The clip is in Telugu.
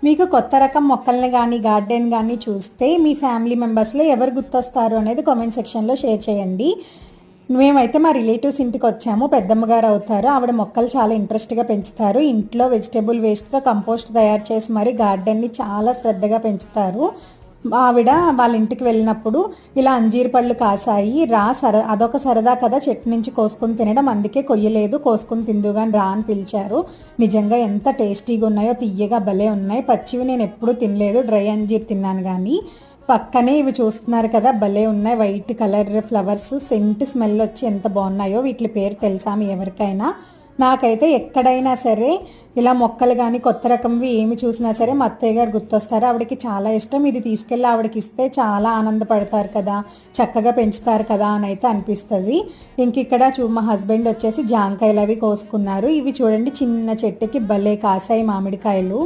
మీకు కొత్త రకం మొక్కల్ని కానీ గార్డెన్ కానీ చూస్తే మీ ఫ్యామిలీ మెంబర్స్లో ఎవరు గుర్తొస్తారు అనేది కామెంట్ సెక్షన్లో షేర్ చేయండి. మేమైతే మా రిలేటివ్స్ ఇంటికి వచ్చాము. పెద్దమ్మ గారు అవుతారు. ఆవిడ మొక్కలు చాలా ఇంట్రెస్ట్గా పెంచుతారు. ఇంట్లో వెజిటేబుల్ వేస్ట్తో కంపోస్ట్ తయారు చేసి మరి గార్డెన్ని చాలా శ్రద్ధగా పెంచుతారు. ఆవిడ వాళ్ళ ఇంటికి వెళ్ళినప్పుడు ఇలా అంజీర్ పళ్ళు కాసాయి, అదొక సరదా కదా చెట్టు నుంచి కోసుకుని తినడం, అందుకే కొయ్యలేదు, కోసుకుని తిందుగాని రా అని పిలిచారు. నిజంగా ఎంత టేస్టీగా ఉన్నాయో, తీయగా భలే ఉన్నాయి. పచ్చివి నేను ఎప్పుడూ తినలేదు, డ్రై అంజీర్ తిన్నాను. కానీ పక్కనే ఇవి చూస్తున్నారు కదా, భలే ఉన్నాయి. White colour flowers, cent smell వచ్చి ఎంత బాగున్నాయో. వీటి పేరు తెలుసా మీ ఎవరికైనా? నాకైతే ఎక్కడైనా సరే ఇలా మొక్కలు కానీ కొత్త రకంవి ఏమి చూసినా సరే మా అత్తయ్య గారు గుర్తొస్తారు. ఆవిడకి చాలా ఇష్టం. ఇది తీసుకెళ్ళి ఆవిడకి ఇస్తే చాలా ఆనందపడతారు కదా, చక్కగా పెంచుతారు కదా అని అయితే అనిపిస్తుంది. ఇంక ఇక్కడ మా హస్బెండ్ వచ్చేసి జాంకాయలు అవి కోసుకున్నారు. ఇవి చూడండి, చిన్న చెట్టుకి భలే కాసాయి మామిడికాయలు.